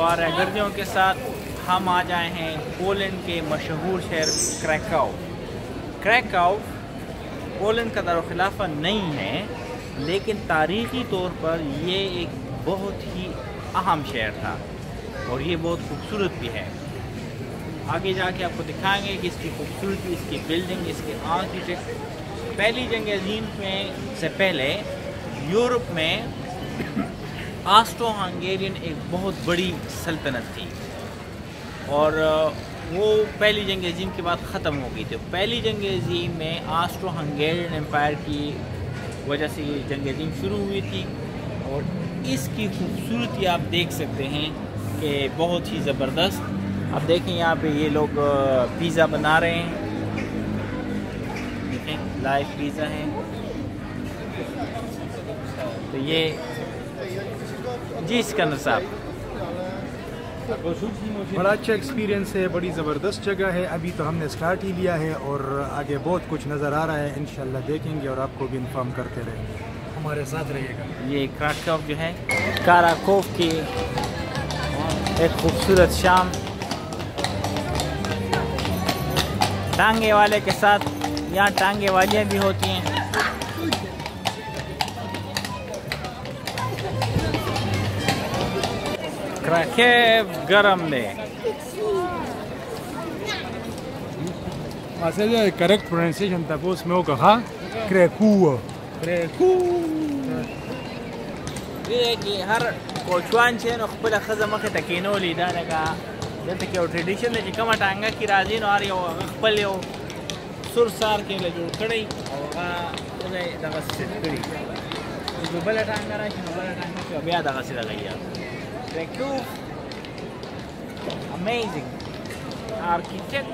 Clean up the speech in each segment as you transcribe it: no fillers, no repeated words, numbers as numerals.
और गर्दियों के साथ हम आ जाए हैं पोलैंड के मशहूर शहर क्रैकाउ। क्रैकाउ पोलैंड का दारुखिलाफा नहीं है, लेकिन तारीख़ी तौर पर ये एक बहुत ही अहम शहर था और ये बहुत खूबसूरत भी है। आगे जाके आपको दिखाएंगे कि इसकी खूबसूरती, इसकी बिल्डिंग, इसके आर्किटेक्ट। पहली जंग अज़ीम में से पहले यूरोप में ऑस्ट्रो हंगेरियन एक बहुत बड़ी सल्तनत थी और वो पहली जंग अज़ीम के बाद ख़त्म हो गई थी। पहली जंग अज़ीम में ऑस्ट्रो हंगेरियन एम्पायर की वजह से ये जंग अज़ीम शुरू हुई थी और इसकी खूबसूरती आप देख सकते हैं कि बहुत ही ज़बरदस्त। आप देखें यहाँ पे ये लोग पिज़्ज़ा बना रहे हैं, देखें लाइव पिज़्ज़ा है। तो ये जी सिकंदर साहब, बड़ा अच्छा एक्सपीरियंस है, बड़ी ज़बरदस्त जगह है। अभी तो हमने स्टार्ट ही लिया है और आगे बहुत कुछ नज़र आ रहा है, इंशाल्लाह देखेंगे और आपको भी इन्फॉर्म करते रहेंगे, हमारे साथ रहिएगा। ये क्राकोव जो है, काराकोव की एक खूबसूरत शाम टांगे वाले के साथ। यहाँ टांगे वालियाँ भी होती हैं। क्राकेव गरम ने करेक्ट प्रोनाउंसिएशन था वो उसमें कहा क्रैकू। ये कि हर कोचवान छे नो खपल खज़ा मखे तकिनो लीदा लगा दते के ट्रेडिशन ने कमा टांगा की राजी नो आर यो खपल यो सुरसार के ले जोड़ कड़ई और ने दगा सिट कड़ी जो बला टांगा राशि नो बला टांगा के बया दगा सिदा गया। क्रैकू amazing architect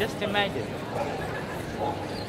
just imagine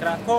Krakow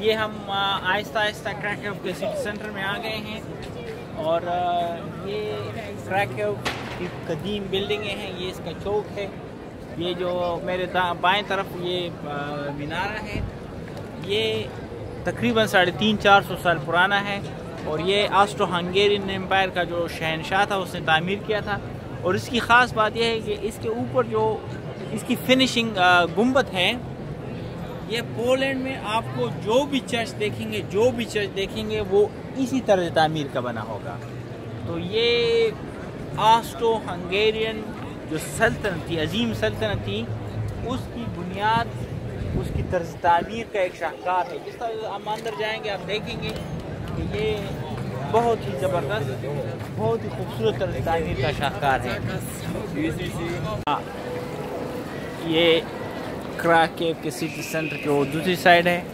ये हम आहिस्ता आहिस्ता क्रैकोव के सिटी सेंटर में आ गए हैं और ये क्रैकोव की कदीम बिल्डिंगें हैं। ये इसका चौक है। ये जो मेरे बाएं तरफ ये मीनारा है, ये तकरीबन 350-400 साल पुराना है और ये ऑस्ट्रो हंगेरियन एम्पायर का जो शहनशाह था उसने तामीर किया था। और इसकी ख़ास बात यह है कि इसके ऊपर जो इसकी फिनिशिंग गुंबद है, ये पोलैंड में आपको जो भी चर्च देखेंगे वो इसी तरह तामीर का बना होगा। तो ये ऑस्ट्रो हंगेरियन जो सल्तनत थी, अजीम सल्तनत थी, उसकी बुनियाद, उसकी तर्ज तामीर का एक शाहकार है। जिस तरह हम अंदर जाएंगे आप देखेंगे कि ये बहुत ही ज़बरदस्त, बहुत ही खूबसूरत तर्ज तामीर का शाहकार है। ये क्राकेव के सिटी सेंटर के वो दूसरी साइड है।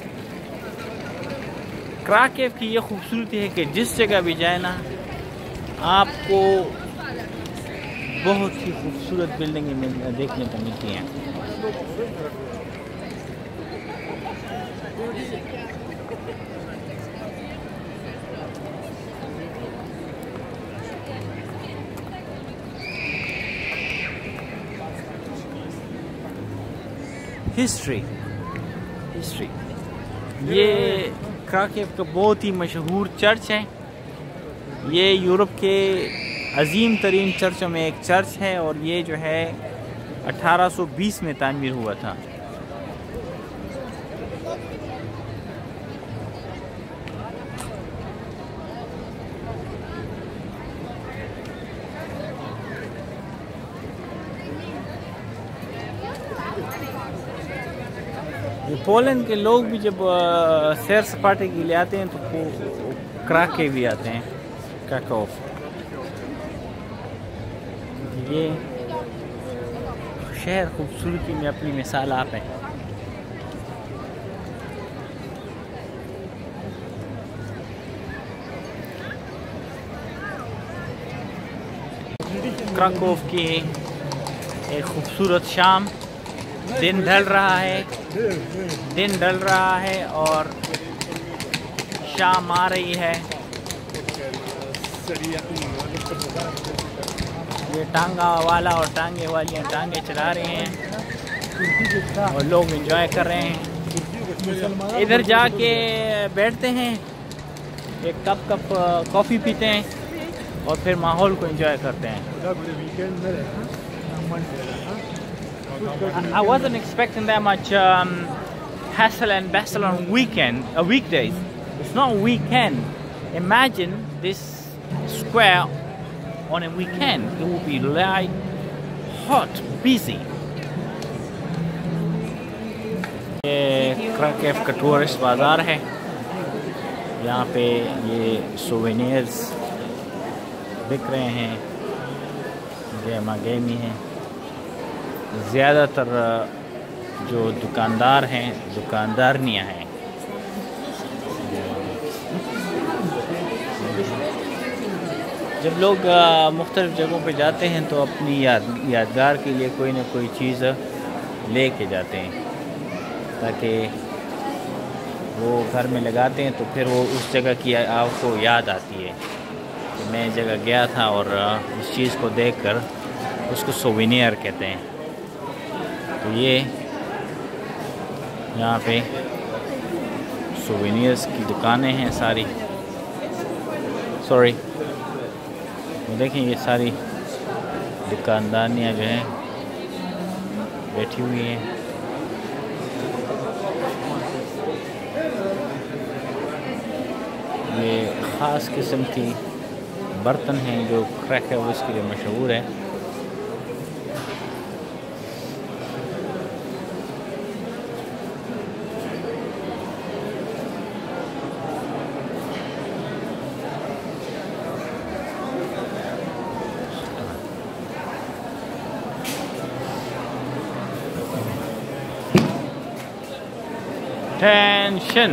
क्राकेव की ये खूबसूरती है कि जिस जगह भी जाए ना, आपको बहुत ही खूबसूरत बिल्डिंगें देखने को मिलती हैं। हिस्ट्री ये क्राकेव का बहुत ही मशहूर चर्च है। ये यूरोप के अजीम तरीन चर्चों में एक चर्च है और ये जो है 1820 में तामीर हुआ था। पोलैंड के लोग भी जब सैर सपाटे के लिए आते हैं तो क्राकेव भी आते हैं, क्राकोव। ये शहर खूबसूरती में अपनी मिसाल आप है। क्राकोव की एक खूबसूरत शाम, दिन ढल रहा है और शाम आ रही है। ये टांगा वाला और टांगे वालियाँ टांगे चला रहे हैं और लोग एंजॉय कर रहे हैं। इधर जाके बैठते हैं, एक कप कॉफ़ी पीते हैं और फिर माहौल को एंजॉय करते हैं। I wasn't expecting that much hassle and bustle on weekdays. It's not a weekend. Imagine this square on a weekend. It will be like hot, busy. ये क्राकेव का टूरिस्ट बाज़ार है। यहाँ पे ये सोवेनियर्स बिक रहे हैं, गेमी हैं। ज़्यादातर जो दुकानदार हैं, दुकानदारनियाँ हैं। जब लोग मुख्तलिफ़ जगहों पे जाते हैं तो अपनी यादगार के लिए कोई ना कोई चीज़ ले के जाते हैं, ताकि वो घर में लगाते हैं तो फिर वो उस जगह की आपको याद आती है कि मैं इस जगह गया था और उस चीज़ को देखकर उसको सोवेनियर कहते हैं। तो ये यहाँ पे सोवेनियर्स की दुकानें हैं सारी। सॉरी, वो देखें ये सारी दुकानदारियाँ जो हैं बैठी हुई हैं। ये ख़ास किस्म की बर्तन हैं जो क्राकोव इसके लिए मशहूर है। टेंशन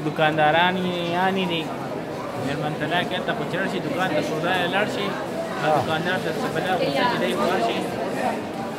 दुकानदारानी यानी नहीं मेरे तला के तब चढ़ सी दुकान तो सौदा लड़ सी दुकानदार से बड़ा गुस्सा दे मार सी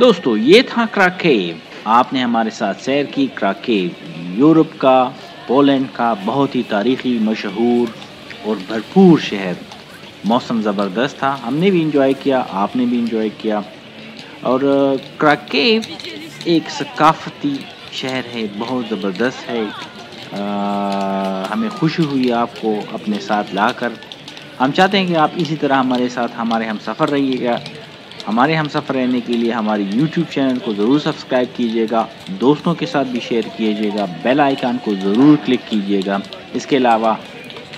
दोस्तों ये था क्राकेव। आपने हमारे साथ सैर की क्राकेव, यूरोप का, पोलैंड का बहुत ही तारीखी, मशहूर और भरपूर शहर। मौसम ज़बरदस्त था, हमने भी इंजॉय किया, आपने भी इंजॉय किया। और क्राकेव एक सकाफती शहर है, बहुत ज़बरदस्त है। हमें खुशी हुई आपको अपने साथ लाकर। हम चाहते हैं कि आप इसी तरह हमारे साथ हमारे हम सफ़र रहिएगा। हमारे हम सफ़र रहने के लिए हमारे YouTube चैनल को ज़रूर सब्सक्राइब कीजिएगा, दोस्तों के साथ भी शेयर कीजिएगा, बेल आइकन को ज़रूर क्लिक कीजिएगा। इसके अलावा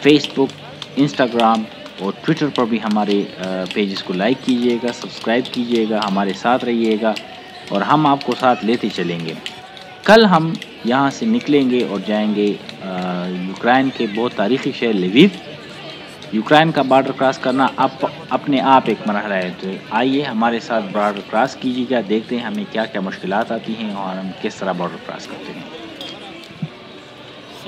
फेसबुक, इंस्टाग्राम और ट्विटर पर भी हमारे पेजेस को लाइक कीजिएगा, सब्सक्राइब कीजिएगा, हमारे साथ रहिएगा और हम आपको साथ लेते चलेंगे। कल हम यहाँ से निकलेंगे और जाएंगे यूक्रेन के बहुत तारीख़ी शहर लिविव। यूक्रेन का बॉर्डर क्रॉस करना अपने आप एक मरहला है। तो आइए हमारे साथ बॉर्डर क्रॉस कीजिएगा, देखते हैं हमें क्या क्या मुश्किलात आती हैं और हम किस तरह बॉर्डर क्रॉस करते हैं।